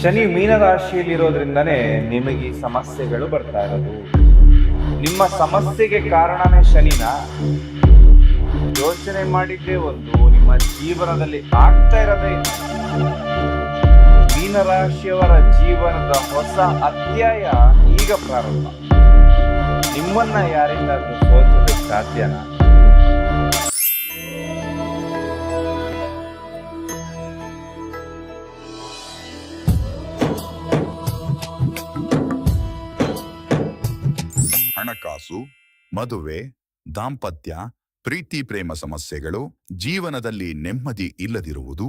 ಶನಿ ಮೀನರಾಶಿಯಲ್ಲಿರೋದ್ರಿಂದನೇ ನಿಮಗೆ ಈ ಸಮಸ್ಯೆಗಳು ಬರ್ತಾ ಇರೋದು. ನಿಮ್ಮ ಸಮಸ್ಯೆಗೆ ಕಾರಣನೇ ಶನಿನ. ಯೋಚನೆ ಮಾಡಿದ್ದೇ ಒಂದು, ನಿಮ್ಮ ಜೀವನದಲ್ಲಿ ಆಗ್ತಾ ಇರೋದೇ ಮೀನರಾಶಿಯವರ ಜೀವನದ ಹೊಸ ಅಧ್ಯಾಯ ಈಗ ಪ್ರಾರಂಭ. ನಿಮ್ಮನ್ನ ಯಾರಿಂದಾದ್ರೂ ಸೋಲಿಸೋದಕ್ಕೆ ಸಾಧ್ಯನಾ? ಹಣಕಾಸು, ಮದುವೆ, ದಾಂಪತ್ಯ, ಪ್ರೀತಿ ಪ್ರೇಮ ಸಮಸ್ಯೆಗಳು, ಜೀವನದಲ್ಲಿ ನೆಮ್ಮದಿ ಇಲ್ಲದಿರುವುದು,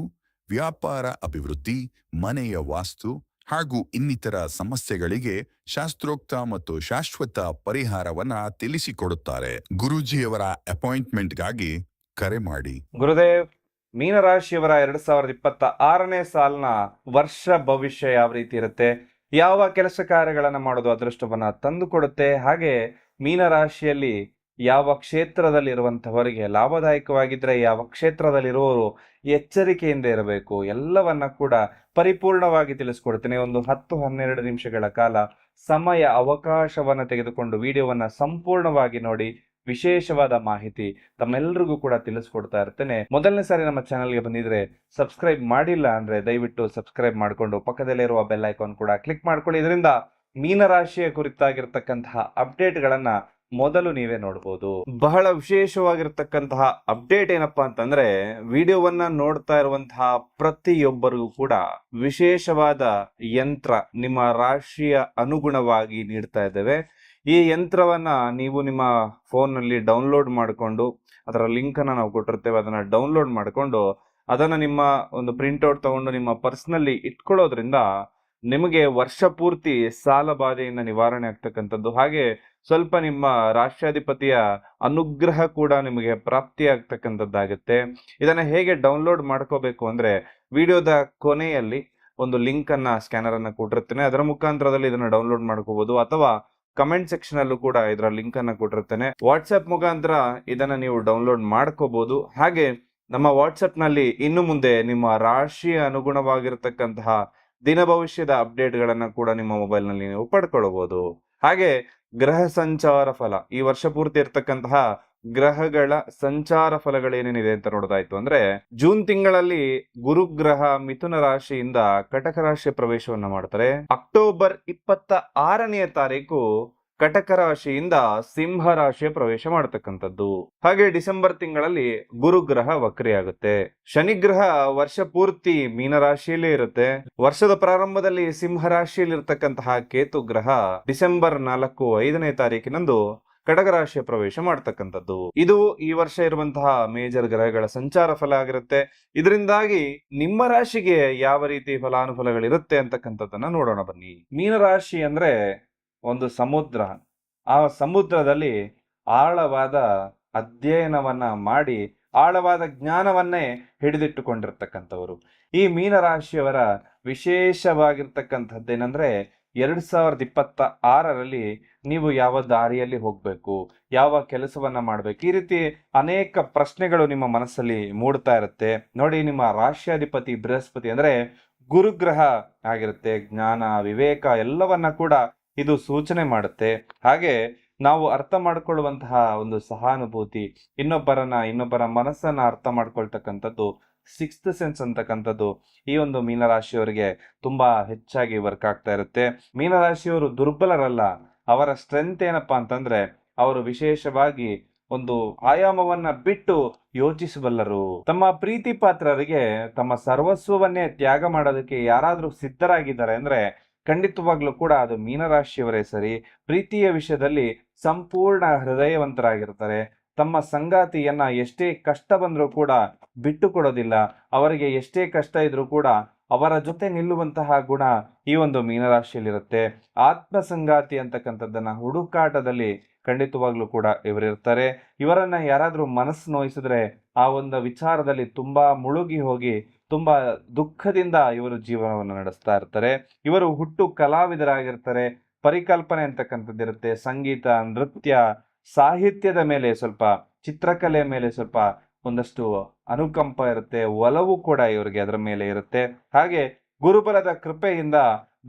ವ್ಯಾಪಾರ ಅಭಿವೃದ್ಧಿ, ಮನೆಯ ವಾಸ್ತು ಹಾಗೂ ಇನ್ನಿತರ ಸಮಸ್ಯೆಗಳಿಗೆ ಶಾಸ್ತ್ರೋಕ್ತ ಮತ್ತು ಶಾಶ್ವತ ಪರಿಹಾರವನ್ನ ತಿಳಿಸಿಕೊಡುತ್ತಾರೆ. ಗುರೂಜಿಯವರ ಅಪಾಯಿಂಟ್ಮೆಂಟ್ಗಾಗಿ ಕರೆ ಮಾಡಿ. ಗುರುದೇವ್, ಮೀನರಾಶಿಯವರ 2026ನೇ ಸಾಲಿನ ವರ್ಷ ಭವಿಷ್ಯ ಯಾವ ರೀತಿ ಇರುತ್ತೆ, ಯಾವ ಕೆಲಸ ಕಾರ್ಯಗಳನ್ನ ಮಾಡೋದು ಅದೃಷ್ಟವನ್ನ ತಂದು ಕೊಡುತ್ತೆ, ಹಾಗೆ ಮೀನರಾಶಿಯಲ್ಲಿ ಯಾವ ಕ್ಷೇತ್ರದಲ್ಲಿ ಇರುವಂತಹವರಿಗೆ ಲಾಭದಾಯಕವಾಗಿದ್ರೆ ಯಾವ ಕ್ಷೇತ್ರದಲ್ಲಿರುವವರು ಎಚ್ಚರಿಕೆಯಿಂದ ಇರಬೇಕು, ಎಲ್ಲವನ್ನ ಕೂಡ ಪರಿಪೂರ್ಣವಾಗಿ ತಿಳಿಸ್ಕೊಡ್ತೇನೆ. ಒಂದು 10-12 ನಿಮಿಷಗಳ ಕಾಲ ಸಮಯ ಅವಕಾಶವನ್ನ ತೆಗೆದುಕೊಂಡು ವಿಡಿಯೋವನ್ನ ಸಂಪೂರ್ಣವಾಗಿ ನೋಡಿ. ವಿಶೇಷವಾದ ಮಾಹಿತಿ ತಮ್ಮೆಲ್ಲರಿಗೂ ಕೂಡ ತಿಳಿಸ್ಕೊಡ್ತಾ ಇರ್ತೇನೆ. ಮೊದಲನೇ ಸಾರಿ ನಮ್ಮ ಚಾನಲ್ಗೆ ಬಂದಿದ್ರೆ ಸಬ್ಸ್ಕ್ರೈಬ್ ಮಾಡಿಲ್ಲ ಅಂದ್ರೆ ದಯವಿಟ್ಟು ಸಬ್ಸ್ಕ್ರೈಬ್ ಮಾಡಿಕೊಂಡು ಪಕ್ಕದಲ್ಲಿರುವ ಬೆಲ್ ಐಕಾನ್ ಕೂಡ ಕ್ಲಿಕ್ ಮಾಡ್ಕೊಳ್ಳಿ. ಇದರಿಂದ ಮೀನರಾಶಿಯ ಕುರಿತಾಗಿರ್ತಕ್ಕಂತಹ ಅಪ್ಡೇಟ್ಗಳನ್ನ ಮೊದಲು ನೀವೇ ನೋಡಬಹುದು. ಬಹಳ ವಿಶೇಷವಾಗಿರ್ತಕ್ಕಂತಹ ಅಪ್ಡೇಟ್ ಏನಪ್ಪಾ ಅಂತಂದ್ರೆ, ವಿಡಿಯೋವನ್ನ ನೋಡ್ತಾ ಇರುವಂತಹ ಪ್ರತಿಯೊಬ್ಬರಿಗೂ ಕೂಡ ವಿಶೇಷವಾದ ಯಂತ್ರ ನಿಮ್ಮ ರಾಶಿಯ ಅನುಗುಣವಾಗಿ ನೀಡ್ತಾ ಇದ್ದೇವೆ. ಈ ಯಂತ್ರವನ್ನ ನೀವು ನಿಮ್ಮ ಫೋನ್ನಲ್ಲಿ ಡೌನ್ಲೋಡ್ ಮಾಡಿಕೊಂಡು, ಅದರ ಲಿಂಕ್ ಅನ್ನ ನಾವು ಕೊಟ್ಟಿರ್ತೇವೆ, ಅದನ್ನ ಡೌನ್ಲೋಡ್ ಮಾಡಿಕೊಂಡು ಅದನ್ನ ನಿಮ್ಮ ಒಂದು ಪ್ರಿಂಟ್ಔಟ್ ತಗೊಂಡು ನಿಮ್ಮ ಪರ್ಸ್ನಲ್ಲಿ ಇಟ್ಕೊಳ್ಳೋದ್ರಿಂದ ನಿಮಗೆ ವರ್ಷ ಪೂರ್ತಿ ಸಾಲ ಬಾಧೆಯಿಂದ ನಿವಾರಣೆ ಆಗ್ತಕ್ಕಂಥದ್ದು, ಹಾಗೆ ಸ್ವಲ್ಪ ನಿಮ್ಮ ರಾಷ್ಟ್ರಾಧಿಪತಿಯ ಅನುಗ್ರಹ ಕೂಡ ನಿಮಗೆ ಪ್ರಾಪ್ತಿ ಆಗ್ತಕ್ಕಂಥದ್ದಾಗುತ್ತೆ. ಇದನ್ನ ಹೇಗೆ ಡೌನ್ಲೋಡ್ ಮಾಡ್ಕೋಬೇಕು ಅಂದ್ರೆ, ವಿಡಿಯೋದ ಕೊನೆಯಲ್ಲಿ ಒಂದು ಲಿಂಕ್ ಅನ್ನ ಸ್ಕ್ಯಾನರ್ ಅನ್ನ ಕೊಟ್ಟಿರ್ತೇನೆ, ಅದರ ಮುಖಾಂತರದಲ್ಲಿ ಇದನ್ನ ಡೌನ್ಲೋಡ್ ಮಾಡ್ಕೋಬಹುದು, ಅಥವಾ ಕಮೆಂಟ್ ಸೆಕ್ಷನ್ ಅಲ್ಲೂ ಕೂಡ ಇದರ ಲಿಂಕ್ ಅನ್ನ ಕೊಟ್ಟಿರ್ತೇನೆ. ವಾಟ್ಸ್ಆಪ್ ಮುಖಾಂತರ ಇದನ್ನ ನೀವು ಡೌನ್ಲೋಡ್ ಮಾಡ್ಕೋಬಹುದು. ಹಾಗೆ ನಮ್ಮ ವಾಟ್ಸ್ಆಪ್ ನಲ್ಲಿ ಇನ್ನು ಮುಂದೆ ನಿಮ್ಮ ರಾಶಿಯ ಅನುಗುಣವಾಗಿರತಕ್ಕಂತಹ ದಿನ ಭವಿಷ್ಯದ ಅಪ್ಡೇಟ್ ಗಳನ್ನ ಕೂಡ ನಿಮ್ಮ ಮೊಬೈಲ್ ನಲ್ಲಿ ನೀವು ಪಡ್ಕೊಳ್ಬಹುದು. ಹಾಗೆ ಗ್ರಹ ಸಂಚಾರ ಫಲ, ಈ ವರ್ಷ ಪೂರ್ತಿ ಇರ್ತಕ್ಕಂತಹ ಗ್ರಹಗಳ ಸಂಚಾರ ಫಲಗಳೇನೇನಿದೆ ಅಂತ ನೋಡೋದಾಯ್ತು ಅಂದ್ರೆ, ಜೂನ್ ತಿಂಗಳಲ್ಲಿ ಗುರುಗ್ರಹ ಮಿಥುನ ರಾಶಿಯಿಂದ ಕಟಕ ರಾಶಿಯ ಪ್ರವೇಶವನ್ನ ಮಾಡ್ತಾರೆ. ಅಕ್ಟೋಬರ್ 26ನೇ ತಾರೀಕು ಕಟಕ ರಾಶಿಯಿಂದ ಸಿಂಹ ರಾಶಿಯ ಪ್ರವೇಶ ಮಾಡತಕ್ಕಂಥದ್ದು. ಹಾಗೆ ಡಿಸೆಂಬರ್ ತಿಂಗಳಲ್ಲಿ ಗುರುಗ್ರಹ ವಕ್ರಿಯಾಗುತ್ತೆ. ಶನಿಗ್ರಹ ವರ್ಷ ಪೂರ್ತಿ ಮೀನರಾಶಿಯಲ್ಲೇ ಇರುತ್ತೆ. ವರ್ಷದ ಪ್ರಾರಂಭದಲ್ಲಿ ಸಿಂಹ ರಾಶಿಯಲ್ಲಿ ಇರ್ತಕ್ಕಂತಹ ಕೇತು ಗ್ರಹ ಡಿಸೆಂಬರ್ 4-5ನೇ ತಾರೀಕಿನಂದು ಕಟಕ ರಾಶಿಯ ಪ್ರವೇಶ ಮಾಡ್ತಕ್ಕಂಥದ್ದು. ಇದು ಈ ವರ್ಷ ಇರುವಂತಹ ಮೇಜರ್ ಗ್ರಹಗಳ ಸಂಚಾರ ಫಲ ಆಗಿರುತ್ತೆ. ಇದರಿಂದಾಗಿ ನಿಮ್ಮ ರಾಶಿಗೆ ಯಾವ ರೀತಿ ಫಲಾನುಫಲಗಳಿರುತ್ತೆ ಅಂತಕ್ಕಂಥದ್ದನ್ನ ನೋಡೋಣ ಬನ್ನಿ. ಮೀನರಾಶಿ ಅಂದ್ರೆ ಒಂದು ಸಮುದ್ರ. ಆ ಸಮುದ್ರದಲ್ಲಿ ಆಳವಾದ ಅಧ್ಯಯನವನ್ನ ಮಾಡಿ ಆಳವಾದ ಜ್ಞಾನವನ್ನೇ ಹಿಡಿದಿಟ್ಟುಕೊಂಡಿರ್ತಕ್ಕಂಥವರು. ಈ ಮೀನರಾಶಿಯವರ ವಿಶೇಷವಾಗಿರ್ತಕ್ಕಂಥದ್ದೇನೆಂದ್ರೆ, 2026ರಲ್ಲಿ ನೀವು ಯಾವ ದಾರಿಯಲ್ಲಿ ಹೋಗ್ಬೇಕು, ಯಾವ ಕೆಲಸವನ್ನ ಮಾಡ್ಬೇಕು, ಈ ರೀತಿ ಅನೇಕ ಪ್ರಶ್ನೆಗಳು ನಿಮ್ಮ ಮನಸ್ಸಲ್ಲಿ ಮೂಡ್ತಾ ಇರುತ್ತೆ. ನೋಡಿ, ನಿಮ್ಮ ರಾಶ್ಯಾಧಿಪತಿ ಬೃಹಸ್ಪತಿ ಅಂದ್ರೆ ಗುರುಗ್ರಹ ಆಗಿರುತ್ತೆ. ಜ್ಞಾನ, ವಿವೇಕ ಎಲ್ಲವನ್ನ ಕೂಡ ಇದು ಸೂಚನೆ ಮಾಡುತ್ತೆ. ಹಾಗೆ ನಾವು ಅರ್ಥ ಮಾಡ್ಕೊಳ್ಳುವಂತಹ ಒಂದು ಸಹಾನುಭೂತಿ, ಇನ್ನೊಬ್ಬರ ಮನಸ್ಸನ್ನ ಅರ್ಥ ಮಾಡ್ಕೊಳ್ತಕ್ಕಂಥದ್ದು, ಸಿಕ್ಸ್ತ್ ಸೆನ್ಸ್ ಅಂತಕ್ಕಂಥದ್ದು ಈ ಒಂದು ಮೀನರಾಶಿಯವರಿಗೆ ತುಂಬಾ ಹೆಚ್ಚಾಗಿ ವರ್ಕ್ ಆಗ್ತಾ ಇರುತ್ತೆ. ಮೀನರಾಶಿಯವರು ದುರ್ಬಲರಲ್ಲ. ಅವರ ಸ್ಟ್ರೆಂತ್ ಏನಪ್ಪಾ ಅಂತಂದ್ರೆ, ಅವರು ವಿಶೇಷವಾಗಿ ಒಂದು ಆಯಾಮವನ್ನ ಬಿಟ್ಟು ಯೋಚಿಸಬಲ್ಲರು. ತಮ್ಮ ಪ್ರೀತಿ ಪಾತ್ರರಿಗೆ ತಮ್ಮ ಸರ್ವಸ್ವವನ್ನೇ ತ್ಯಾಗ ಮಾಡೋದಕ್ಕೆ ಯಾರಾದ್ರೂ ಸಿದ್ಧರಾಗಿದ್ದಾರೆ ಅಂದ್ರೆ ಖಂಡಿತವಾಗ್ಲೂ ಕೂಡ ಅದು ಮೀನರಾಶಿಯವರೇ ಸರಿ. ಪ್ರೀತಿಯ ವಿಷಯದಲ್ಲಿ ಸಂಪೂರ್ಣ ಹೃದಯವಂತರಾಗಿರ್ತಾರೆ. ತಮ್ಮ ಸಂಗಾತಿಯನ್ನ ಎಷ್ಟೇ ಕಷ್ಟ ಬಂದ್ರೂ ಕೂಡ ಬಿಟ್ಟು ಕೊಡೋದಿಲ್ಲ. ಅವರಿಗೆ ಎಷ್ಟೇ ಕಷ್ಟ ಇದ್ರೂ ಕೂಡ ಅವರ ಜೊತೆ ನಿಲ್ಲುವಂತಹ ಗುಣ ಈ ಒಂದು ಮೀನರಾಶಿಯಲ್ಲಿರುತ್ತೆ. ಆತ್ಮ ಸಂಗಾತಿ ಅಂತಕ್ಕಂಥದ್ದನ್ನ ಹುಡುಕಾಟದಲ್ಲಿ ಖಂಡಿತವಾಗ್ಲೂ ಕೂಡ ಇವರಿರ್ತಾರೆ. ಇವರನ್ನ ಯಾರಾದ್ರೂ ಮನಸ್ಸು ನೋಯಿಸಿದ್ರೆ ಆ ಒಂದು ವಿಚಾರದಲ್ಲಿ ತುಂಬಾ ಮುಳುಗಿ ಹೋಗಿ ತುಂಬಾ ದುಃಖದಿಂದ ಇವರು ಜೀವನವನ್ನು ನಡೆಸ್ತಾ ಇರ್ತಾರೆ. ಇವರು ಹುಟ್ಟು ಕಲಾವಿದರಾಗಿರ್ತಾರೆ. ಪರಿಕಲ್ಪನೆ ಅಂತಕ್ಕಂಥದ್ದಿರುತ್ತೆ. ಸಂಗೀತ, ನೃತ್ಯ, ಸಾಹಿತ್ಯದ ಮೇಲೆ ಸ್ವಲ್ಪ, ಚಿತ್ರಕಲೆ ಮೇಲೆ ಸ್ವಲ್ಪ ಒಂದಷ್ಟು ಅನುಕಂಪ ಇರುತ್ತೆ, ಒಲವು ಕೂಡ ಇವರಿಗೆ ಅದರ ಮೇಲೆ ಇರುತ್ತೆ. ಹಾಗೆ ಗುರುಬಲದ ಕೃಪೆಯಿಂದ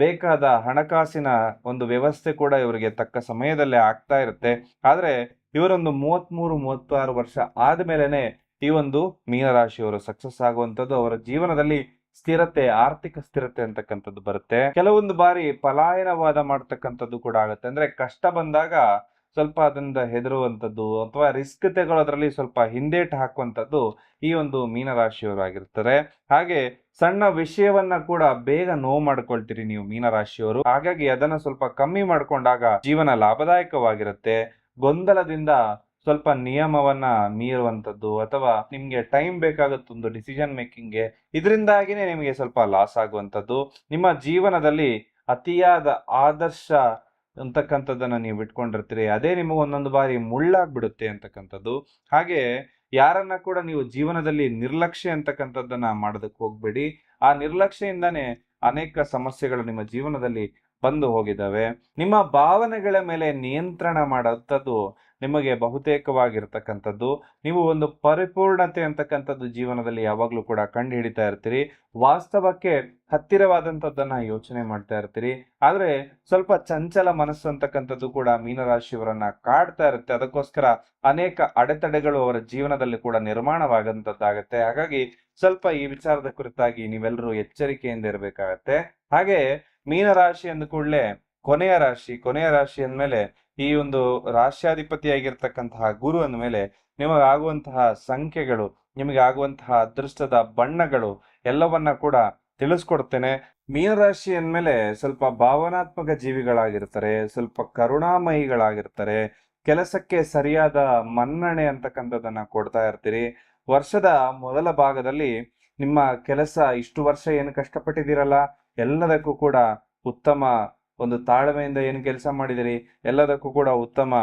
ಬೇಕಾದ ಹಣಕಾಸಿನ ಒಂದು ವ್ಯವಸ್ಥೆ ಕೂಡ ಇವರಿಗೆ ತಕ್ಕ ಸಮಯದಲ್ಲೇ ಆಗ್ತಾ ಇರುತ್ತೆ. ಆದ್ರೆ ಇವರೊಂದು 33-36 ವರ್ಷ ಆದ್ಮೇಲೆನೆ ಈ ಒಂದು ಮೀನರಾಶಿಯವರು ಸಕ್ಸಸ್ ಆಗುವಂಥದ್ದು, ಅವರ ಜೀವನದಲ್ಲಿ ಸ್ಥಿರತೆ, ಆರ್ಥಿಕ ಸ್ಥಿರತೆ ಅಂತಕ್ಕಂಥದ್ದು ಬರುತ್ತೆ. ಕೆಲವೊಂದು ಬಾರಿ ಪಲಾಯನವಾದ ಮಾಡ್ತಕ್ಕಂಥದ್ದು ಕೂಡ ಆಗುತ್ತೆ. ಅಂದ್ರೆ ಕಷ್ಟ ಬಂದಾಗ ಸ್ವಲ್ಪ ಅದರಿಂದ ಹೆದರುವಂಥದ್ದು ಅಥವಾ ರಿಸ್ಕ್ ತಗೊಳ್ಳೋದ್ರಲ್ಲಿ ಸ್ವಲ್ಪ ಹಿಂದೇಟು ಹಾಕುವಂಥದ್ದು ಈ ಒಂದು ಮೀನರಾಶಿಯವರು ಆಗಿರ್ತಾರೆ. ಹಾಗೆ ಸಣ್ಣ ವಿಷಯವನ್ನ ಕೂಡ ಬೇಗ ನೋವು ಮಾಡ್ಕೊಳ್ತೀರಿ ನೀವು ಮೀನರಾಶಿಯವರು. ಹಾಗಾಗಿ ಅದನ್ನ ಸ್ವಲ್ಪ ಕಮ್ಮಿ ಮಾಡ್ಕೊಂಡಾಗ ಜೀವನ ಲಾಭದಾಯಕವಾಗಿರುತ್ತೆ. ಗೊಂದಲದಿಂದ ಸ್ವಲ್ಪ ನಿಯಮವನ್ನ ಮೀರುವಂಥದ್ದು ಅಥವಾ ನಿಮ್ಗೆ ಟೈಮ್ ಬೇಕಾಗುತ್ತೆ ಒಂದು ಡಿಸಿಷನ್ ಮೇಕಿಂಗ್ಗೆ, ಇದರಿಂದಾಗಿನೇ ನಿಮಗೆ ಸ್ವಲ್ಪ ಲಾಸ್ ಆಗುವಂಥದ್ದು. ನಿಮ್ಮ ಜೀವನದಲ್ಲಿ ಅತಿಯಾದ ಆದರ್ಶ ಅಂತಕ್ಕಂಥದ್ದನ್ನ ನೀವು ಇಟ್ಕೊಂಡಿರ್ತೀರಿ, ಅದೇ ನಿಮಗೆ ಒಂದೊಂದು ಬಾರಿ ಮುಳ್ಳಾಗ್ಬಿಡುತ್ತೆ ಅಂತಕ್ಕಂಥದ್ದು. ಹಾಗೆ ಯಾರನ್ನ ಕೂಡ ನೀವು ಜೀವನದಲ್ಲಿ ನಿರ್ಲಕ್ಷ್ಯ ಅಂತಕ್ಕಂಥದ್ದನ್ನ ಮಾಡೋದಕ್ಕೆ ಹೋಗ್ಬೇಡಿ. ಆ ನಿರ್ಲಕ್ಷ್ಯದಿಂದಾನೇ ಅನೇಕ ಸಮಸ್ಯೆಗಳು ನಿಮ್ಮ ಜೀವನದಲ್ಲಿ ಬಂದು ಹೋಗಿದ್ದಾವೆ. ನಿಮ್ಮ ಭಾವನೆಗಳ ಮೇಲೆ ನಿಯಂತ್ರಣ ಮಾಡೋಂಥದ್ದು ನಿಮಗೆ ಬಹುತೇಕವಾಗಿರ್ತಕ್ಕಂಥದ್ದು. ನೀವು ಒಂದು ಪರಿಪೂರ್ಣತೆ ಅಂತಕ್ಕಂಥದ್ದು ಜೀವನದಲ್ಲಿ ಯಾವಾಗಲೂ ಕೂಡ ಕಂಡು ಹಿಡಿತಾ ಇರ್ತೀರಿ. ವಾಸ್ತವಕ್ಕೆ ಹತ್ತಿರವಾದಂಥದ್ದನ್ನ ಯೋಚನೆ ಮಾಡ್ತಾ ಇರ್ತೀರಿ. ಆದ್ರೆ ಸ್ವಲ್ಪ ಚಂಚಲ ಮನಸ್ಸು ಅಂತಕ್ಕಂಥದ್ದು ಕೂಡ ಮೀನರಾಶಿಯವರನ್ನ ಕಾಡ್ತಾ ಇರುತ್ತೆ. ಅದಕ್ಕೋಸ್ಕರ ಅನೇಕ ಅಡೆತಡೆಗಳು ಅವರ ಜೀವನದಲ್ಲಿ ಕೂಡ ನಿರ್ಮಾಣವಾಗಂತದ್ದಾಗತ್ತೆ. ಹಾಗಾಗಿ ಸ್ವಲ್ಪ ಈ ವಿಚಾರದ ಕುರಿತಾಗಿ ನೀವೆಲ್ಲರೂ ಎಚ್ಚರಿಕೆಯಿಂದ ಇರಬೇಕಾಗತ್ತೆ. ಹಾಗೆ ಮೀನರಾಶಿ ಅಂದ ಕೂಡಲೇ ಕೊನೆಯ ರಾಶಿ ಅಂದ್ಮೇಲೆ ಈ ಒಂದು ರಾಶ್ಯಾಧಿಪತಿಯಾಗಿರ್ತಕ್ಕಂತಹ ಗುರು ಅಂದಮೇಲೆ ನಿಮಗಾಗುವಂತಹ ಸಂಖ್ಯೆಗಳು, ನಿಮಗೆ ಆಗುವಂತಹ ಅದೃಷ್ಟದ ಬಣ್ಣಗಳು ಎಲ್ಲವನ್ನ ಕೂಡ ತಿಳಿಸ್ಕೊಡ್ತೇನೆ. ಮೀನರಾಶಿ ಅಂದ್ಮೇಲೆ ಸ್ವಲ್ಪ ಭಾವನಾತ್ಮಕ ಜೀವಿಗಳಾಗಿರ್ತಾರೆ, ಸ್ವಲ್ಪ ಕರುಣಾಮಯಿಗಳಾಗಿರ್ತಾರೆ, ಕೆಲಸಕ್ಕೆ ಸರಿಯಾದ ಮನ್ನಣೆ ಅಂತಕ್ಕಂಥದ್ದನ್ನ ಕೊಡ್ತಾ ಇರ್ತೀರಿ. ವರ್ಷದ ಮೊದಲ ಭಾಗದಲ್ಲಿ ನಿಮ್ಮ ಕೆಲಸ ಇಷ್ಟು ವರ್ಷ ಏನು ಕಷ್ಟಪಟ್ಟಿದ್ದೀರಲ್ಲ ಎಲ್ಲದಕ್ಕೂ ಕೂಡ ಉತ್ತಮ ಒಂದು ತಾಳ್ಮೆಯಿಂದ ಏನು ಕೆಲಸ ಮಾಡಿದಿರಿ ಎಲ್ಲದಕ್ಕೂ ಕೂಡ ಉತ್ತಮ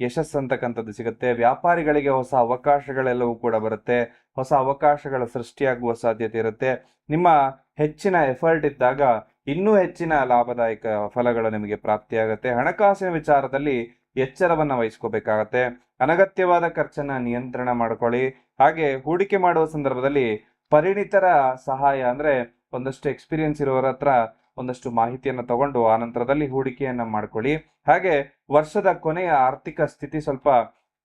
ಯಶಸ್ಸು ಅಂತಕ್ಕಂಥದ್ದು ಸಿಗುತ್ತೆ. ವ್ಯಾಪಾರಿಗಳಿಗೆ ಹೊಸ ಅವಕಾಶಗಳೆಲ್ಲವೂ ಕೂಡ ಬರುತ್ತೆ. ಹೊಸ ಅವಕಾಶಗಳ ಸೃಷ್ಟಿಯಾಗುವ ಸಾಧ್ಯತೆ ಇರುತ್ತೆ. ನಿಮ್ಮ ಹೆಚ್ಚಿನ ಎಫರ್ಟ್ ಇದ್ದಾಗ ಇನ್ನೂ ಹೆಚ್ಚಿನ ಲಾಭದಾಯಕ ಫಲಗಳು ನಿಮಗೆ ಪ್ರಾಪ್ತಿಯಾಗುತ್ತೆ. ಹಣಕಾಸಿನ ವಿಚಾರದಲ್ಲಿ ಎಚ್ಚರವನ್ನ ವಹಿಸ್ಕೋಬೇಕಾಗತ್ತೆ. ಅನಗತ್ಯವಾದ ಖರ್ಚನ್ನ ನಿಯಂತ್ರಣ ಮಾಡ್ಕೊಳ್ಳಿ. ಹಾಗೆ ಹೂಡಿಕೆ ಮಾಡುವ ಸಂದರ್ಭದಲ್ಲಿ ಪರಿಣಿತರ ಸಹಾಯ, ಅಂದ್ರೆ ಒಂದಷ್ಟು ಎಕ್ಸ್ಪೀರಿಯನ್ಸ್ ಇರೋರ ಹತ್ರ ಒಂದಷ್ಟು ಮಾಹಿತಿಯನ್ನು ತಗೊಂಡು ಆ ನಂತರದಲ್ಲಿ ಹೂಡಿಕೆಯನ್ನ ಮಾಡ್ಕೊಳ್ಳಿ. ಹಾಗೆ ವರ್ಷದ ಕೊನೆಯ ಆರ್ಥಿಕ ಸ್ಥಿತಿ ಸ್ವಲ್ಪ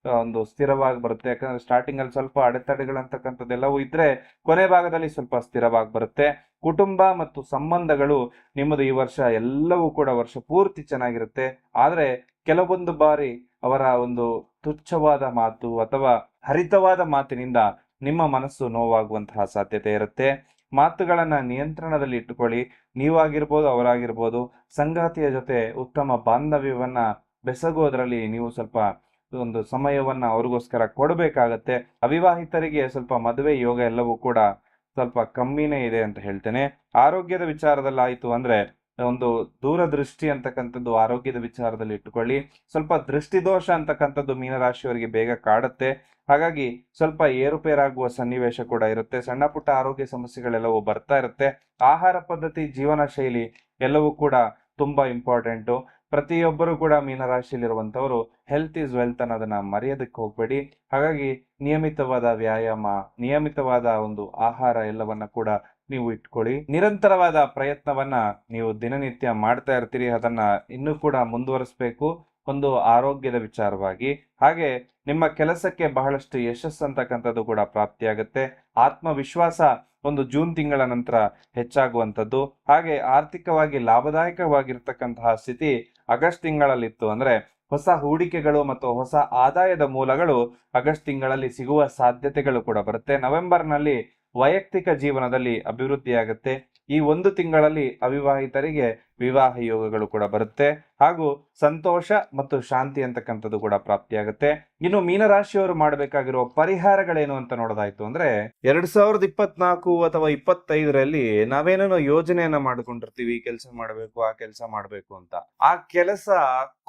ಒಂದು ಸ್ಥಿರವಾಗಿ ಬರುತ್ತೆ. ಯಾಕಂದ್ರೆ ಸ್ಟಾರ್ಟಿಂಗ್ ಅಲ್ಲಿ ಸ್ವಲ್ಪ ಅಡೆತಡೆಗಳಂತಕ್ಕಂಥದ್ದೆಲ್ಲವೂ ಇದ್ರೆ ಕೊನೆ ಭಾಗದಲ್ಲಿ ಸ್ವಲ್ಪ ಸ್ಥಿರವಾಗಿ ಬರುತ್ತೆ. ಕುಟುಂಬ ಮತ್ತು ಸಂಬಂಧಗಳು ನಿಮ್ಮದು ಈ ವರ್ಷ ಎಲ್ಲವೂ ಕೂಡ ವರ್ಷ ಪೂರ್ತಿ ಚೆನ್ನಾಗಿರುತ್ತೆ. ಆದ್ರೆ ಕೆಲವೊಂದು ಬಾರಿ ಅವರ ಒಂದು ತುಚ್ಛವಾದ ಮಾತು ಅಥವಾ ಹರಿತವಾದ ಮಾತಿನಿಂದ ನಿಮ್ಮ ಮನಸ್ಸು ನೋವಾಗುವಂತಹ ಸಾಧ್ಯತೆ ಇರುತ್ತೆ. ಮಾತುಗಳನ್ನ ನಿಯಂತ್ರಣದಲ್ಲಿ ಇಟ್ಟುಕೊಳ್ಳಿ. ನೀವಾಗಿರ್ಬೋದು, ಅವರಾಗಿರ್ಬೋದು, ಸಂಗಾತಿಯ ಜೊತೆ ಉತ್ತಮ ಬಾಂಧವ್ಯವನ್ನ ಬೆಸಗೋದ್ರಲ್ಲಿ ನೀವು ಸ್ವಲ್ಪ ಒಂದು ಸಮಯವನ್ನ ಅವ್ರಿಗೋಸ್ಕರ ಕೊಡಬೇಕಾಗತ್ತೆ. ಅವಿವಾಹಿತರಿಗೆ ಸ್ವಲ್ಪ ಮದುವೆ ಯೋಗ ಎಲ್ಲವೂ ಕೂಡ ಸ್ವಲ್ಪ ಕಮ್ಮಿನೇ ಇದೆ ಅಂತ ಹೇಳ್ತೇನೆ. ಆರೋಗ್ಯದ ವಿಚಾರದಲ್ಲಿ ಆಯ್ತು ಅಂದ್ರೆ ಒಂದು ದೂರದೃಷ್ಟಿ ಅಂತಕ್ಕಂಥದ್ದು ಆರೋಗ್ಯದ ವಿಚಾರದಲ್ಲಿ ಇಟ್ಟುಕೊಳ್ಳಿ. ಸ್ವಲ್ಪ ದೃಷ್ಟಿದೋಷ ಅಂತಕ್ಕಂಥದ್ದು ಮೀನರಾಶಿಯವರಿಗೆ ಬೇಗ ಕಾಡುತ್ತೆ. ಹಾಗಾಗಿ ಸ್ವಲ್ಪ ಏರುಪೇರಾಗುವ ಸನ್ನಿವೇಶ ಕೂಡ ಇರುತ್ತೆ. ಸಣ್ಣ ಪುಟ್ಟ ಆರೋಗ್ಯ ಸಮಸ್ಯೆಗಳೆಲ್ಲವೂ ಬರ್ತಾ ಇರುತ್ತೆ. ಆಹಾರ ಪದ್ಧತಿ, ಜೀವನ ಶೈಲಿ ಎಲ್ಲವೂ ಕೂಡ ತುಂಬಾ ಇಂಪಾರ್ಟೆಂಟು. ಪ್ರತಿಯೊಬ್ಬರು ಕೂಡ ಮೀನರಾಶಿಯಲ್ಲಿರುವಂತವರು ಹೆಲ್ತ್ ಈಸ್ ವೆಲ್ತ್ ಅನ್ನೋದನ್ನ ಮರೆಯೋದಕ್ಕೆ ಹೋಗ್ಬೇಡಿ. ಹಾಗಾಗಿ ನಿಯಮಿತವಾದ ವ್ಯಾಯಾಮ, ನಿಯಮಿತವಾದ ಒಂದು ಆಹಾರ ಎಲ್ಲವನ್ನ ಕೂಡ ನೀವು ಇಟ್ಕೊಳ್ಳಿ. ನಿರಂತರವಾದ ಪ್ರಯತ್ನವನ್ನ ನೀವು ದಿನನಿತ್ಯ ಮಾಡ್ತಾ ಇರ್ತೀರಿ. ಅದನ್ನ ಇನ್ನೂ ಕೂಡ ಮುಂದುವರಿಸಬೇಕು ಒಂದು ಆರೋಗ್ಯದ ವಿಚಾರವಾಗಿ. ಹಾಗೆ ನಿಮ್ಮ ಕೆಲಸಕ್ಕೆ ಬಹಳಷ್ಟು ಯಶಸ್ಸು ಅಂತಕ್ಕಂಥದ್ದು ಕೂಡ ಪ್ರಾಪ್ತಿಯಾಗುತ್ತೆ. ಆತ್ಮವಿಶ್ವಾಸ ಒಂದು ಜೂನ್ ತಿಂಗಳ ನಂತರ ಹೆಚ್ಚಾಗುವಂಥದ್ದು. ಹಾಗೆ ಆರ್ಥಿಕವಾಗಿ ಲಾಭದಾಯಕವಾಗಿರ್ತಕ್ಕಂತಹ ಸ್ಥಿತಿ ಆಗಸ್ಟ್ ತಿಂಗಳಲ್ಲಿತ್ತು ಅಂದ್ರೆ ಹೊಸ ಹೂಡಿಕೆಗಳು ಮತ್ತು ಹೊಸ ಆದಾಯದ ಮೂಲಗಳು ಆಗಸ್ಟ್ ತಿಂಗಳಲ್ಲಿ ಸಿಗುವ ಸಾಧ್ಯತೆಗಳು ಕೂಡ ಬರುತ್ತೆ. ನವೆಂಬರ್ನಲ್ಲಿ ವೈಯಕ್ತಿಕ ಜೀವನದಲ್ಲಿ ಅಭಿವೃದ್ಧಿಯಾಗುತ್ತೆ. ಈ ಒಂದು ತಿಂಗಳಲ್ಲಿ ಅವಿವಾಹಿತರಿಗೆ ವಿವಾಹ ಯೋಗಗಳು ಕೂಡ ಬರುತ್ತೆ. ಹಾಗೂ ಸಂತೋಷ ಮತ್ತು ಶಾಂತಿ ಅಂತಕ್ಕಂಥದ್ದು ಕೂಡ ಪ್ರಾಪ್ತಿಯಾಗುತ್ತೆ. ಇನ್ನು ಮೀನರಾಶಿಯವರು ಮಾಡಬೇಕಾಗಿರುವ ಪರಿಹಾರಗಳೇನು ಅಂತ ನೋಡೋದಾಯ್ತು ಅಂದ್ರೆ 2024 ಅಥವಾ 25ರಲ್ಲಿ ನಾವೇನೇನೋ ಯೋಜನೆಯನ್ನ ಮಾಡ್ಕೊಂಡಿರ್ತೀವಿ, ಈ ಕೆಲಸ ಮಾಡ್ಬೇಕು, ಆ ಕೆಲಸ ಮಾಡ್ಬೇಕು ಅಂತ. ಆ ಕೆಲಸ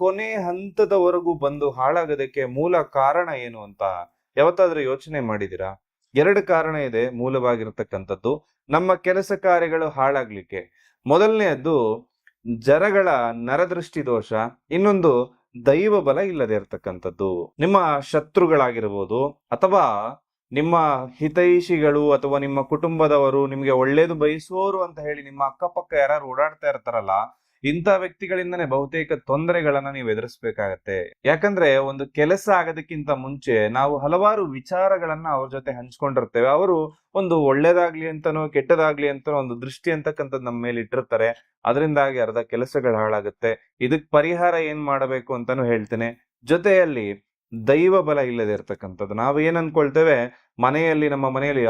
ಕೊನೆ ಹಂತದವರೆಗೂ ಬಂದು ಹಾಳಾಗೋದಕ್ಕೆ ಮೂಲ ಕಾರಣ ಏನು ಅಂತ ಯಾವತ್ತಾದ್ರೂ ಯೋಚನೆ ಮಾಡಿದಿರಾ? 2 ಕಾರಣ ಇದೆ ಮೂಲವಾಗಿರ್ತಕ್ಕಂಥದ್ದು ನಮ್ಮ ಕೆಲಸ ಕಾರ್ಯಗಳು ಹಾಳಾಗ್ಲಿಕ್ಕೆ. ಮೊದಲನೆಯದ್ದು ಜನಗಳ ನರದೃಷ್ಟಿ ದೋಷ, ಇನ್ನೊಂದು ದೈವ ಬಲ ಇಲ್ಲದೆ ಇರತಕ್ಕಂಥದ್ದು. ನಿಮ್ಮ ಶತ್ರುಗಳಾಗಿರ್ಬೋದು ಅಥವಾ ನಿಮ್ಮ ಹಿತೈಷಿಗಳು ಅಥವಾ ನಿಮ್ಮ ಕುಟುಂಬದವರು, ನಿಮಗೆ ಒಳ್ಳೇದು ಬಯಸುವವರು ಅಂತ ಹೇಳಿ ನಿಮ್ಮ ಅಕ್ಕಪಕ್ಕ ಯಾರು ಓಡಾಡ್ತಾ ಇರ್ತಾರಲ್ಲ, ಇಂಥ ವ್ಯಕ್ತಿಗಳಿಂದನೇ ಬಹುತೇಕ ತೊಂದರೆಗಳನ್ನ ನೀವು ಎದುರಿಸ್ಬೇಕಾಗತ್ತೆ. ಯಾಕಂದ್ರೆ ಒಂದು ಕೆಲಸ ಆಗೋದಕ್ಕಿಂತ ಮುಂಚೆ ನಾವು ಹಲವಾರು ವಿಚಾರಗಳನ್ನ ಅವ್ರ ಜೊತೆ ಹಂಚ್ಕೊಂಡಿರ್ತೇವೆ. ಅವರು ಒಂದು ಒಳ್ಳೇದಾಗ್ಲಿ ಅಂತನೋ ಕೆಟ್ಟದಾಗ್ಲಿ ಅಂತನೋ ಒಂದು ದೃಷ್ಟಿ ಅಂತಕ್ಕಂಥದ್ದು ನಮ್ಮ ಮೇಲೆ ಇಟ್ಟಿರ್ತಾರೆ. ಅದರಿಂದಾಗಿ ಅರ್ಧ ಕೆಲಸಗಳು ಹಾಳಾಗುತ್ತೆ. ಇದಕ್ ಪರಿಹಾರ ಏನ್ ಮಾಡಬೇಕು ಅಂತಾನು ಹೇಳ್ತೇನೆ. ಜೊತೆಯಲ್ಲಿ ದೈವ ಬಲ ಇಲ್ಲದೆ ಇರ್ತಕ್ಕಂಥದ್ದು. ನಾವು ಏನ್ ಅನ್ಕೊಳ್ತೇವೆ, ನಮ್ಮ ಮನೆಯಲ್ಲಿ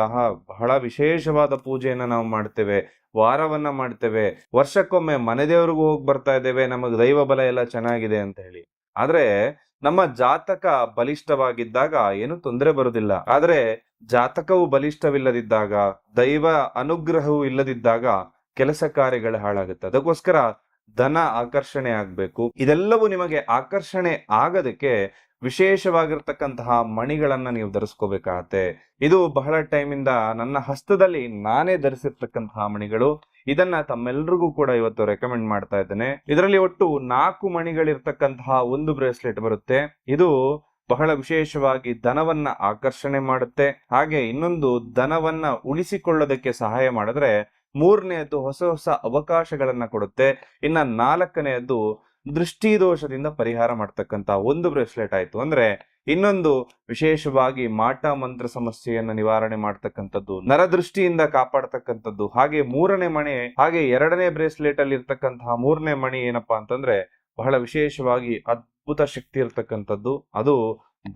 ಬಹಳ ವಿಶೇಷವಾದ ಪೂಜೆಯನ್ನ ನಾವು ಮಾಡ್ತೇವೆ, ವಾರವನ್ನ ಮಾಡ್ತೇವೆ, ವರ್ಷಕ್ಕೊಮ್ಮೆ ಮನೆ ದೇವ್ರಿಗೂ ಹೋಗಿ ಬರ್ತಾ ಇದ್ದೇವೆ, ನಮಗ್ ದೈವ ಬಲ ಎಲ್ಲ ಚೆನ್ನಾಗಿದೆ ಅಂತ ಹೇಳಿ. ಆದ್ರೆ ನಮ್ಮ ಜಾತಕ ಬಲಿಷ್ಠವಾಗಿದ್ದಾಗ ಏನು ತೊಂದರೆ ಬರುದಿಲ್ಲ. ಆದ್ರೆ ಜಾತಕವು ಬಲಿಷ್ಠವಿಲ್ಲದಿದ್ದಾಗ, ದೈವ ಅನುಗ್ರಹವು ಇಲ್ಲದಿದ್ದಾಗ ಕೆಲಸ ಕಾರ್ಯಗಳು ಹಾಳಾಗುತ್ತೆ. ಅದಕ್ಕೋಸ್ಕರ ಧನ ಆಕರ್ಷಣೆ ಆಗ್ಬೇಕು. ಇದೆಲ್ಲವೂ ನಿಮಗೆ ಆಕರ್ಷಣೆ ಆಗೋದಕ್ಕೆ ವಿಶೇಷವಾಗಿರ್ತಕ್ಕಂತಹ ಮಣಿಗಳನ್ನ ನೀವು ಧರಿಸ್ಕೋಬೇಕಾಗತ್ತೆ. ಇದು ಬಹಳ ಟೈಮಿಂದ ನನ್ನ ಹಸ್ತದಲ್ಲಿ ನಾನೇ ಧರಿಸಿರ್ತಕ್ಕಂತಹ ಮಣಿಗಳು. ಇದನ್ನ ತಮ್ಮೆಲ್ರಿಗೂ ಕೂಡ ಇವತ್ತು ರೆಕಮೆಂಡ್ ಮಾಡ್ತಾ ಇದ್ದೇನೆ. ಇದರಲ್ಲಿ ಒಟ್ಟು 4 ಮಣಿಗಳಿರ್ತಕ್ಕಂತಹ ಒಂದು ಬ್ರೇಸ್ಲೆಟ್ ಬರುತ್ತೆ. ಇದು ಬಹಳ ವಿಶೇಷವಾಗಿ ಧನವನ್ನ ಆಕರ್ಷಣೆ ಮಾಡುತ್ತೆ. ಹಾಗೆ ಇನ್ನೊಂದು ಧನವನ್ನ ಉಳಿಸಿಕೊಳ್ಳೋದಕ್ಕೆ ಸಹಾಯ ಮಾಡಿದ್ರೆ, 3ನೇದ್ದು ಹೊಸ ಹೊಸ ಅವಕಾಶಗಳನ್ನ ಕೊಡುತ್ತೆ. ಇನ್ನ 4ನೇದ್ದು ದೃಷ್ಟಿ ದೋಷದಿಂದ ಪರಿಹಾರ ಮಾಡ್ತಕ್ಕಂತ ಒಂದು ಬ್ರೇಸ್ಲೆಟ್ ಆಯ್ತು. ಅಂದ್ರೆ ಇನ್ನೊಂದು ವಿಶೇಷವಾಗಿ ಮಾಟ ಮಂತ್ರ ಸಮಸ್ಯೆಯನ್ನು ನಿವಾರಣೆ ಮಾಡ್ತಕ್ಕಂಥದ್ದು, ನರದೃಷ್ಟಿಯಿಂದ ಕಾಪಾಡ್ತಕ್ಕಂಥದ್ದು. ಹಾಗೆ 3ನೇ ಮಣಿ, ಹಾಗೆ 2ನೇ ಬ್ರೇಸ್ಲೆಟ್ ಅಲ್ಲಿ ಇರ್ತಕ್ಕಂತಹ 3ನೇ ಮಣಿ ಏನಪ್ಪಾ ಅಂತಂದ್ರೆ ಬಹಳ ವಿಶೇಷವಾಗಿ ಅದ್ಭುತ ಶಕ್ತಿ ಇರ್ತಕ್ಕಂಥದ್ದು. ಅದು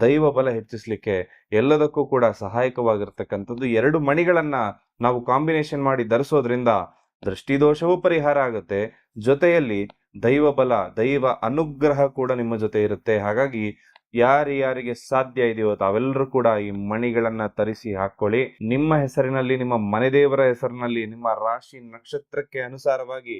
ದೈವ ಬಲ ಹೆಚ್ಚಿಸ್ಲಿಕ್ಕೆ ಎಲ್ಲದಕ್ಕೂ ಕೂಡ ಸಹಾಯಕವಾಗಿರ್ತಕ್ಕಂಥದ್ದು. 2 ಮಣಿಗಳನ್ನ ನಾವು ಕಾಂಬಿನೇಷನ್ ಮಾಡಿ ಧರಿಸೋದ್ರಿಂದ ದೃಷ್ಟಿ ದೋಷವೂ ಪರಿಹಾರ ಆಗುತ್ತೆ, ಜೊತೆಯಲ್ಲಿ ದೈವ ಬಲ, ದೈವ ಅನುಗ್ರಹ ಕೂಡ ನಿಮ್ಮ ಜೊತೆ ಇರುತ್ತೆ. ಹಾಗಾಗಿ ಯಾರಿಗೆ ಸಾಧ್ಯ ಇದೆಯೋ ತಾವೆಲ್ಲರೂ ಕೂಡ ಈ ಮಣಿಗಳನ್ನ ತರಿಸಿ ಹಾಕೊಳ್ಳಿ. ನಿಮ್ಮ ಹೆಸರಿನಲ್ಲಿ, ನಿಮ್ಮ ಮನೆ ದೇವರ ಹೆಸರಿನಲ್ಲಿ, ನಿಮ್ಮ ರಾಶಿ ನಕ್ಷತ್ರಕ್ಕೆ ಅನುಸಾರವಾಗಿ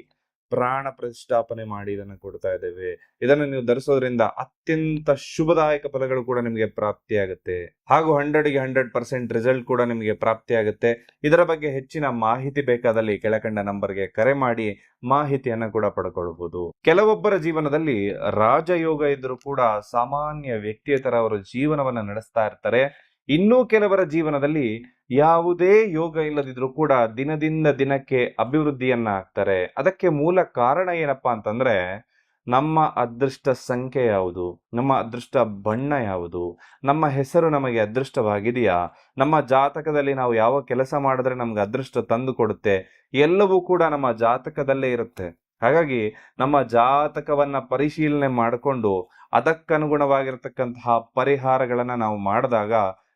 ಪ್ರಾಣ ಪ್ರತಿಷ್ಠಾಪನೆ ಮಾಡಿ ಇದನ್ನು ಕೊಡ್ತಾ ಇದ್ದೇವೆ. ಇದನ್ನು ನೀವು ಧರಿಸೋದ್ರಿಂದ ಅತ್ಯಂತ ಶುಭದಾಯಕ ಫಲಗಳು ಕೂಡ ನಿಮಗೆ ಪ್ರಾಪ್ತಿಯಾಗುತ್ತೆ. ಹಾಗೂ 100ಗೆ 100% ರಿಸಲ್ಟ್ ಕೂಡ ನಿಮಗೆ ಪ್ರಾಪ್ತಿಯಾಗುತ್ತೆ. ಇದರ ಬಗ್ಗೆ ಹೆಚ್ಚಿನ ಮಾಹಿತಿ ಬೇಕಾದಲ್ಲಿ ಕೆಳಕಂಡ ನಂಬರ್ಗೆ ಕರೆ ಮಾಡಿ ಮಾಹಿತಿಯನ್ನ ಕೂಡ ಪಡ್ಕೊಳ್ಬಹುದು. ಕೆಲವೊಬ್ಬರ ಜೀವನದಲ್ಲಿ ರಾಜಯೋಗ ಇದ್ರೂ ಕೂಡ ಸಾಮಾನ್ಯ ವ್ಯಕ್ತಿಯ ತರ ಅವರು ಜೀವನವನ್ನ ನಡೆಸ್ತಾ ಇರ್ತಾರೆ. ಇನ್ನೂ ಕೆಲವರ ಜೀವನದಲ್ಲಿ ಯಾವುದೇ ಯೋಗ ಇಲ್ಲದಿದ್ರೂ ಕೂಡ ದಿನದಿಂದ ದಿನಕ್ಕೆ ಅಭಿವೃದ್ಧಿಯನ್ನ ಆಗ್ತಾರೆ. ಅದಕ್ಕೆ ಮೂಲ ಕಾರಣ ಏನಪ್ಪಾ ಅಂತಂದ್ರೆ, ನಮ್ಮ ಅದೃಷ್ಟ ಸಂಖ್ಯೆ ಯಾವುದು, ನಮ್ಮ ಅದೃಷ್ಟ ಬಣ್ಣ ಯಾವುದು, ನಮ್ಮ ಹೆಸರು ನಮಗೆ ಅದೃಷ್ಟವಾಗಿದೆಯಾ, ನಮ್ಮ ಜಾತಕದಲ್ಲಿ ನಾವು ಯಾವ ಕೆಲಸ ಮಾಡಿದ್ರೆ ನಮ್ಗೆ ಅದೃಷ್ಟ ತಂದು ಕೊಡುತ್ತೆ, ಎಲ್ಲವೂ ಕೂಡ ನಮ್ಮ ಜಾತಕದಲ್ಲೇ ಇರುತ್ತೆ. ಹಾಗಾಗಿ ನಮ್ಮ ಜಾತಕವನ್ನ ಪರಿಶೀಲನೆ ಮಾಡಿಕೊಂಡು ಅದಕ್ಕನುಗುಣವಾಗಿರ್ತಕ್ಕಂತಹ ಪರಿಹಾರಗಳನ್ನ ನಾವು ಮಾಡಿದಾಗ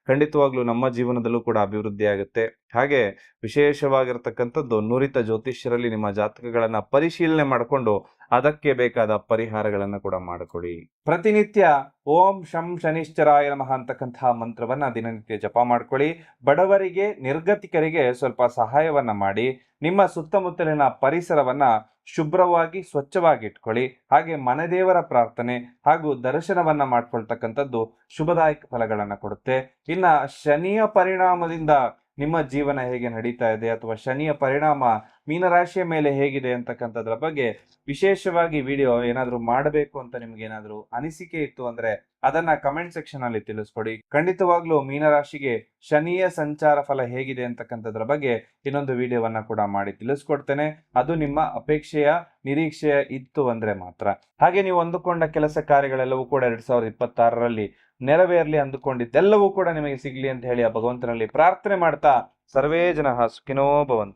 ಖಂಡಿತವಾಗ್ಲೂ ನಮ್ಮ ಜೀವನದಲ್ಲೂ ಕೂಡ ಅಭಿವೃದ್ಧಿ ಆಗುತ್ತೆ. ಹಾಗೆ ವಿಶೇಷವಾಗಿರ್ತಕ್ಕಂಥದ್ದು ನುರಿತ ಜ್ಯೋತಿಷ್ಯರಲ್ಲಿ ನಿಮ್ಮ ಜಾತಕಗಳನ್ನ ಪರಿಶೀಲನೆ ಮಾಡಿಕೊಂಡು ಅದಕ್ಕೆ ಬೇಕಾದ ಪರಿಹಾರಗಳನ್ನ ಕೂಡ ಮಾಡಿಕೊಡಿ. ಪ್ರತಿನಿತ್ಯ ಓಂ ಶಂ ಶನಿಶ್ಚರಾಯ ನಮಃ ಅಂತಕ್ಕಂತಹ ಮಂತ್ರವನ್ನ ದಿನನಿತ್ಯ ಜಪ ಮಾಡ್ಕೊಳ್ಳಿ. ಬಡವರಿಗೆ, ನಿರ್ಗತಿಕರಿಗೆ ಸ್ವಲ್ಪ ಸಹಾಯವನ್ನ ಮಾಡಿ. ನಿಮ್ಮ ಸುತ್ತಮುತ್ತಲಿನ ಪರಿಸರವನ್ನ ಶುಭ್ರವಾಗಿ, ಸ್ವಚ್ಛವಾಗಿ ಇಟ್ಕೊಳ್ಳಿ. ಹಾಗೆ ಮನೆ ದೇವರ ಪ್ರಾರ್ಥನೆ ಹಾಗೂ ದರ್ಶನವನ್ನ ಮಾಡ್ಕೊಳ್ತಕ್ಕಂಥದ್ದು ಶುಭದಾಯಕ ಫಲಗಳನ್ನ ಕೊಡುತ್ತೆ. ಇನ್ನ ಶನಿಯ ಪರಿಣಾಮದಿಂದ ನಿಮ್ಮ ಜೀವನ ಹೇಗೆ ನಡೀತಾ ಇದೆ, ಅಥವಾ ಶನಿಯ ಪರಿಣಾಮ ಮೀನರಾಶಿಯ ಮೇಲೆ ಹೇಗಿದೆ ಅಂತಕ್ಕಂಥದ್ರ ಬಗ್ಗೆ ವಿಶೇಷವಾಗಿ ವಿಡಿಯೋ ಏನಾದ್ರೂ ಮಾಡಬೇಕು ಅಂತ ನಿಮ್ಗೆ ಏನಾದ್ರೂ ಅನಿಸಿಕೆ ಇತ್ತು ಅಂದ್ರೆ ಅದನ್ನ ಕಮೆಂಟ್ ಸೆಕ್ಷನ್ ಅಲ್ಲಿ ತಿಳಿಸ್ಕೊಡಿ. ಖಂಡಿತವಾಗ್ಲೂ ಮೀನರಾಶಿಗೆ ಶನಿಯ ಸಂಚಾರ ಫಲ ಹೇಗಿದೆ ಅಂತಕ್ಕಂಥದ್ರ ಬಗ್ಗೆ ಇನ್ನೊಂದು ವಿಡಿಯೋವನ್ನ ಕೂಡ ಮಾಡಿ ತಿಳಿಸ್ಕೊಡ್ತೇನೆ. ಅದು ನಿಮ್ಮ ಅಪೇಕ್ಷೆಯ, ನಿರೀಕ್ಷೆಯ ಇತ್ತು ಅಂದ್ರೆ ಮಾತ್ರ. ಹಾಗೆ ನೀವು ಅಂದುಕೊಂಡ ಕೆಲಸ ಕಾರ್ಯಗಳೆಲ್ಲವೂ ಕೂಡ 2026ರಲ್ಲಿ ನೆರವೇರ್ಲಿ, ಅಂದುಕೊಂಡಿದ್ದೆಲ್ಲವೂ ಕೂಡ ನಿಮಗೆ ಸಿಗ್ಲಿ ಅಂತ ಹೇಳಿ ಆ ಭಗವಂತನಲ್ಲಿ ಪ್ರಾರ್ಥನೆ ಮಾಡ್ತಾ ಸರ್ವೇ ಜನಃ ಸುಖಿನೋ ಭವಂತು.